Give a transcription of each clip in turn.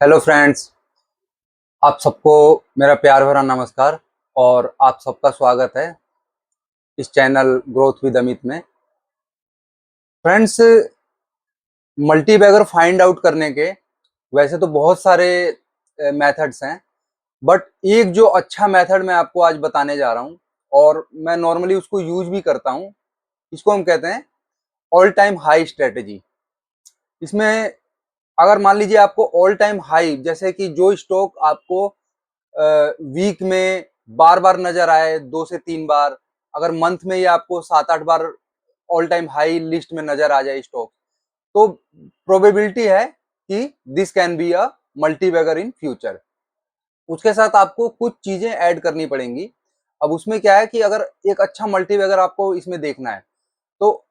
Hello friends. आप सबको मेरा प्यार भरा नमस्कार और आप सबका स्वागत है इस चैनल ग्रोथ विद अमित में। फ्रेंड्स, मल्टीबैगर फाइंड आउट करने के वैसे तो बहुत सारे मेथड्स हैं, बट एक जो अच्छा मेथड मैं आपको आज बताने जा रहा हूँ और मैं नॉर्मली उसको यूज भी करता हूँ। इसको हम कहते हैं ऑल टाइम हाई स्ट्रेटेजी। इसमें अगर मान लीजिए आपको ऑल टाइम हाई, जैसे कि जो स्टॉक आपको वीक में बार बार नजर आए, 2 से 3 बार, अगर मंथ में ये आपको 7-8 बार ऑल टाइम हाई लिस्ट में नजर आ जाए स्टॉक, तो प्रोबेबिलिटी है कि this can be a multibagger in future. उसके साथ आपको कुछ चीजें ऐड करनी पड़ेंगी। अब उसमें क्या है कि अगर एक अच्छा मल्टीबैगर आपको इसमें देखना है, तो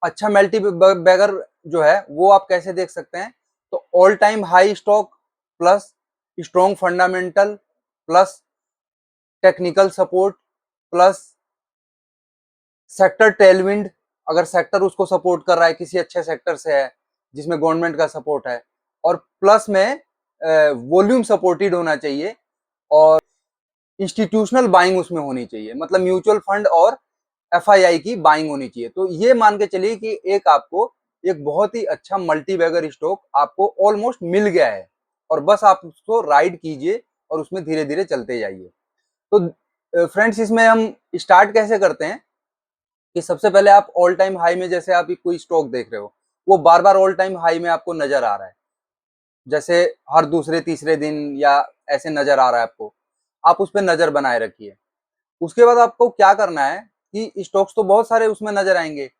अच्छा मल्टीबैगर जो है वो आप कैसे देख सकते हैं, तो all time high stock plus strong fundamental plus technical support plus sector Tailwind. अगर सेक्टर उसको सपोर्ट कर रहा है, किसी अच्छे सेक्टर से है जिसमें गवर्नमेंट का सपोर्ट है, और प्लस में वॉल्यूम सपोर्टेड होना चाहिए, और इंस्टीट्यूशनल बाइंग उसमें होनी चाहिए, मतलब म्यूचुअल फंड और एफआईआई की बाइंग होनी चाहिए। तो ये मान के चलिए कि एक आपको एक बहुत ही अच्छा मल्टीबैगर स्टॉक आपको ऑलमोस्ट मिल गया है, और बस आप उसको राइड कीजिए और उसमें धीरे धीरे चलते जाइए। तो फ्रेंड्स, इसमें हम स्टार्ट कैसे करते हैं कि सबसे पहले आप ऑल टाइम हाई में, जैसे आप कोई स्टॉक देख रहे हो, वो बार बार ऑल टाइम हाई में आपको नजर आ रहा है, जैसे हर दूसरे तीसरे दिन या ऐसे नजर आ रहा है आपको, आप उस पर नजर बनाए रखिए। उसके बाद आपको क्या करना है कि स्टॉक्स तो बहुत सारे उसमें नजर आएंगे,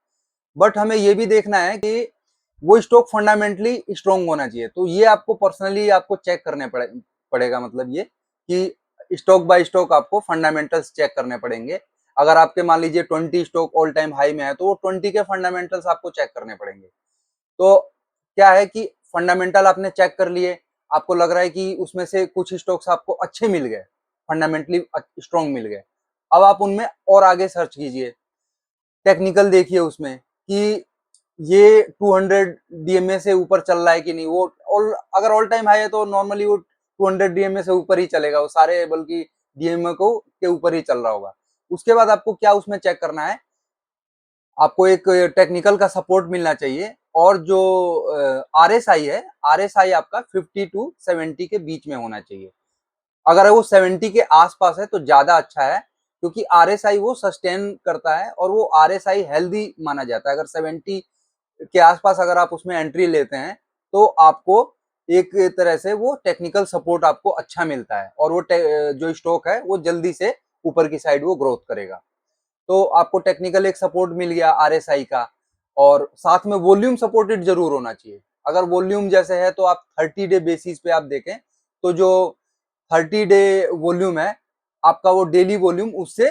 बट हमें ये भी देखना है कि वो स्टॉक फंडामेंटली स्ट्रॉन्ग होना चाहिए। तो ये आपको पर्सनली आपको चेक करने पड़ेगा, मतलब ये कि स्टॉक बाय स्टॉक आपको फंडामेंटल्स चेक करने पड़ेंगे। अगर आपके मान लीजिए 20 स्टॉक ऑल टाइम हाई में है, तो वो 20 के फंडामेंटल्स आपको चेक करने पड़ेंगे। तो क्या है कि फंडामेंटल आपने चेक कर लिए, आपको लग रहा है कि उसमें से कुछ स्टॉक्स आपको अच्छे मिल गए, फंडामेंटली स्ट्रॉन्ग मिल गए, अब आप उनमें और आगे सर्च कीजिए, टेक्निकल देखिए उसमें कि ये 200 डीएमए से ऊपर चल रहा है कि नहीं। वो अगर ऑल टाइम हाई है तो नॉर्मली वो 200 डीएमए से ऊपर ही चलेगा, वो सारे बल्कि डीएमए को के ऊपर ही चल रहा होगा। उसके बाद आपको क्या उसमें चेक करना है, आपको एक टेक्निकल का सपोर्ट मिलना चाहिए, और जो आरएसआई है, आरएसआई आपका 50 to 70 के बीच में होना चाहिए। अगर वो 70 के आसपास है तो ज्यादा अच्छा है, क्योंकि आरएसआई वो सस्टेन करता है और वो आरएसआई हेल्दी माना जाता है। अगर 70 के आसपास अगर आप उसमें एंट्री लेते हैं, तो आपको एक तरह से वो टेक्निकल सपोर्ट आपको अच्छा मिलता है, और वो जो स्टॉक है वो जल्दी से ऊपर की साइड वो ग्रोथ करेगा। तो आपको टेक्निकल एक सपोर्ट मिल गया आरएसआई का, और साथ में वॉल्यूम सपोर्टेड जरूर होना चाहिए। अगर वॉल्यूम जैसे है तो आप 30 डे बेसिस पे आप देखें, तो जो 30 डे वॉल्यूम है आपका, वो डेली वॉल्यूम उससे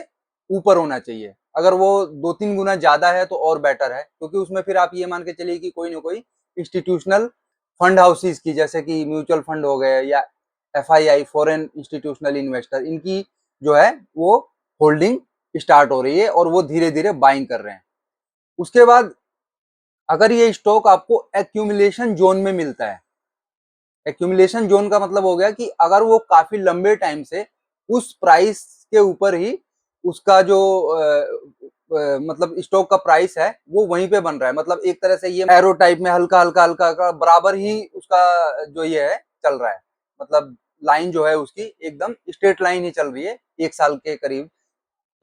ऊपर होना चाहिए। अगर वो 2-3 गुना ज्यादा है तो और बेटर है, क्योंकि उसमें फिर आप ये मान के चलिए कि कोई ना कोई इंस्टीट्यूशनल फंड हाउसेस की, जैसे कि म्यूचुअल फंड हो गए या एफआईआई, फॉरेन इंस्टीट्यूशनल इन्वेस्टर, इनकी जो है वो होल्डिंग स्टार्ट हो रही है और वो धीरे धीरे बाइंग कर रहे हैं। उसके बाद अगर ये स्टॉक आपको एक्यूमुलेशन जोन में मिलता है, एक्यूमुलेशन जोन का मतलब हो गया कि अगर वो काफी लंबे टाइम से उस प्राइस के ऊपर ही उसका जो मतलब स्टॉक का प्राइस है वो वहीं पे बन रहा है, मतलब एक तरह से ये एरो टाइप में हल्का हल्का हल्का हल्का बराबर ही उसका जो ये है चल रहा है, मतलब लाइन जो है उसकी एकदम स्ट्रेट लाइन ही चल रही है 1 साल के करीब,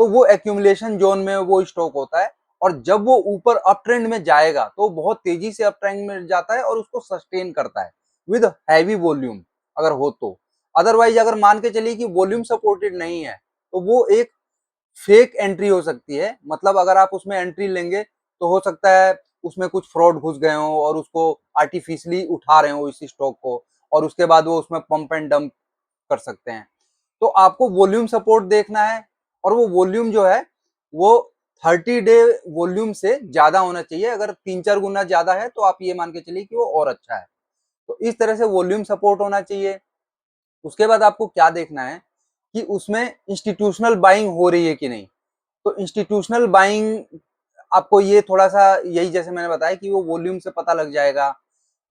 तो वो एक्यूमुलेशन जोन में वो स्टॉक होता है। और जब वो ऊपर अप ट्रेंड में जाएगा तो बहुत तेजी से अप ट्रेंड में जाता है और उसको सस्टेन करता है विद हैवी वॉल्यूम, अगर हो तो। अदरवाइज अगर मान के चलिए कि वॉल्यूम सपोर्टेड नहीं है, तो वो एक फेक एंट्री हो सकती है। मतलब अगर आप उसमें एंट्री लेंगे तो हो सकता है उसमें कुछ फ्रॉड घुस गए हो और उसको आर्टिफिशियली उठा रहे हो इस स्टॉक को, और उसके बाद वो उसमें पंप एंड डंप कर सकते हैं। तो आपको वॉल्यूम सपोर्ट देखना है, और वो वॉल्यूम जो है वो 30 डे वॉल्यूम से ज्यादा होना चाहिए। अगर 3-4 गुना ज्यादा है तो आप ये मान के चलिए कि वो और अच्छा है। तो इस तरह से वॉल्यूम सपोर्ट होना चाहिए। उसके बाद आपको क्या देखना है कि उसमें इंस्टीट्यूशनल बाइंग हो रही है कि नहीं। तो इंस्टीट्यूशनल बाइंग आपको ये थोड़ा सा, यही जैसे मैंने बताया कि वो वॉल्यूम से पता लग जाएगा।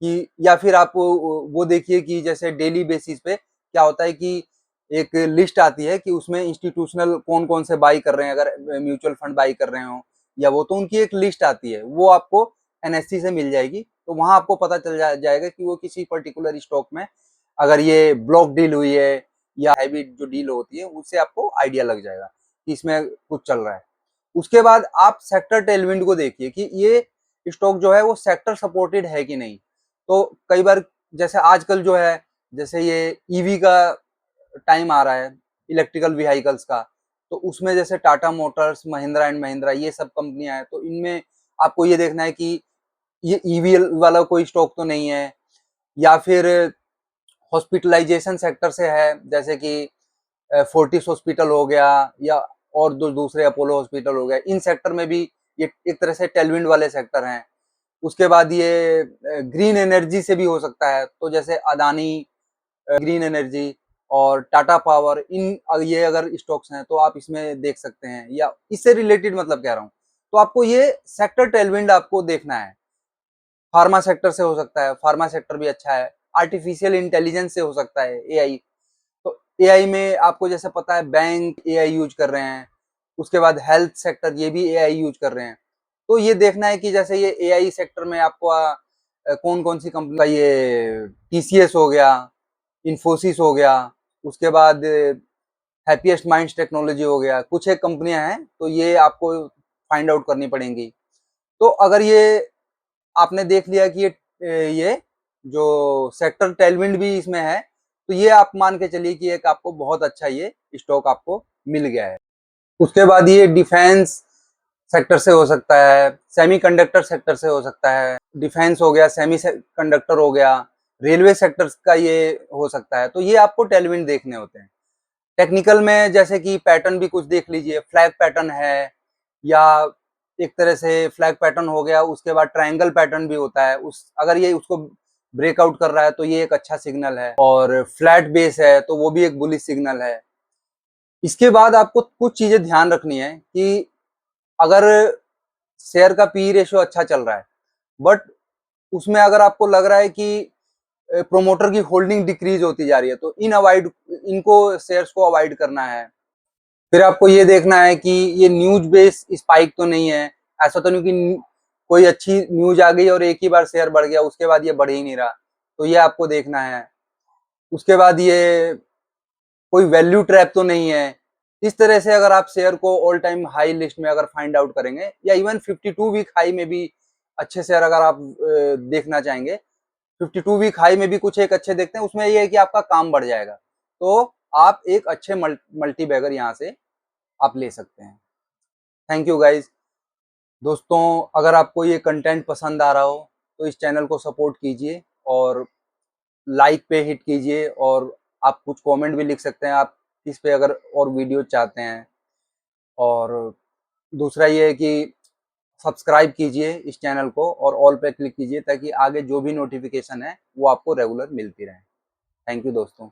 कि या फिर आप वो देखिए कि जैसे डेली बेसिस पे क्या होता है कि एक लिस्ट आती है कि उसमें इंस्टीट्यूशनल कौन-कौन से बाई कर रहे हैं, अगर म्यूचुअल फंड बाई कर रहे हो या वो, तो उनकी एक लिस्ट आती है, वो आपको एनएससी से मिल जाएगी। तो वहाँ आपको पता चल जाएगा कि वो किसी पर्टिकुलर स्टॉक में अगर ये ब्लॉक डील हुई है या हैवी जो डील होती है, उससे आपको आइडिया लग जाएगा कि इसमें कुछ चल रहा है। उसके बाद आप सेक्टर टेलविंड को देखिए कि ये स्टॉक जो है वो सेक्टर सपोर्टेड है कि नहीं। तो कई बार जैसे आजकल जो है, जैसे ये ईवी का टाइम आ रहा है, इलेक्ट्रिकल व्हीकल्स का, तो उसमें जैसे टाटा मोटर्स, महिंद्रा एंड महिंद्रा, ये सब कंपनियां हैं, तो इनमें आपको ये देखना है कि ये ईवी वाला कोई स्टॉक तो नहीं है, या फिर हॉस्पिटलाइजेशन सेक्टर से है, जैसे कि फोर्टिस हॉस्पिटल हो गया या और दूसरे अपोलो हॉस्पिटल हो गया। इन सेक्टर में भी ये एक तरह से टेलविंड वाले सेक्टर हैं। उसके बाद ये ग्रीन एनर्जी से भी हो सकता है, तो जैसे अदानी ग्रीन एनर्जी और टाटा पावर, इन ये अगर स्टॉक्स हैं तो आप इसमें देख सकते हैं, या इससे रिलेटेड मतलब कह रहा हूँ। तो आपको ये सेक्टर टेलविंड आपको देखना है। फार्मा सेक्टर से हो सकता है, फार्मा सेक्टर भी अच्छा है। आर्टिफिशियल इंटेलिजेंस से हो सकता है, एआई। तो एआई में आपको जैसे पता है बैंक एआई यूज कर रहे हैं, उसके बाद हेल्थ सेक्टर ये भी एआई यूज कर रहे हैं। तो ये देखना है कि जैसे ये एआई सेक्टर में आपको कौन कौन सी कंपनी का, ये टीसीएस हो गया, इन्फोसिस हो गया, उसके बाद हैप्पीएस्ट माइंड्स टेक्नोलॉजी हो गया, कुछ एक कंपनियां हैं, तो ये आपको फाइंड आउट करनी पड़ेंगी। तो अगर ये आपने देख लिया कि ये जो सेक्टर टेलविंड भी इसमें है, तो ये आप मान के चलिए कि एक आपको बहुत अच्छा ये स्टॉक आपको मिल गया है। उसके बाद ये डिफेंस सेक्टर से हो सकता है, सेमीकंडक्टर सेक्टर से हो सकता है, डिफेंस हो गया, सेमी कंडक्टर हो गया, रेलवे सेक्टर का ये हो सकता है। तो ये आपको टेलविंड देखने होते हैं। टेक्निकल में जैसे कि पैटर्न भी कुछ देख लीजिए, फ्लैग पैटर्न है, या एक तरह से फ्लैग पैटर्न हो गया, उसके बाद ट्रायंगल पैटर्न भी होता है। उस अगर ये उसको ब्रेकआउट कर रहा है तो ये एक अच्छा सिग्नल है, और फ्लैट बेस है तो वो भी एक बुलिश सिग्नल है। इसके बाद आपको कुछ चीजें ध्यान रखनी है कि अगर शेयर का पी रेशियो अच्छा चल रहा है, बट उसमें अगर आपको लग रहा है कि प्रोमोटर की होल्डिंग डिक्रीज होती जा रही है, तो इनको शेयर्स को अवॉइड करना है। फिर आपको ये देखना है कि ये न्यूज बेस स्पाइक तो नहीं है, ऐसा तो नहीं कि कोई अच्छी न्यूज आ गई और एक ही बार शेयर बढ़ गया, उसके बाद ये बढ़ ही नहीं रहा, तो ये आपको देखना है। उसके बाद ये कोई वैल्यू ट्रैप तो नहीं है। इस तरह से अगर आप शेयर को ऑल टाइम हाई लिस्ट में अगर फाइंड आउट करेंगे, या इवन 52 वीक हाई में भी अच्छे शेयर अगर आप देखना चाहेंगे, 52 वीक हाई में भी कुछ एक अच्छे देखते हैं, उसमें ये है कि आपका काम बढ़ जाएगा, तो आप एक अच्छे मल्टी बैगर यहाँ से आप ले सकते हैं। Thank you guys. दोस्तों, अगर आपको ये कंटेंट पसंद आ रहा हो तो इस चैनल को सपोर्ट कीजिए और लाइक पे हिट कीजिए, और आप कुछ कमेंट भी लिख सकते हैं आप इस पे अगर और वीडियो चाहते हैं। और दूसरा ये है कि सब्सक्राइब कीजिए इस चैनल को और ऑल पे क्लिक कीजिए, ताकि आगे जो भी नोटिफिकेशन है वो आपको रेगुलर मिलती रहे। थैंक यू दोस्तों।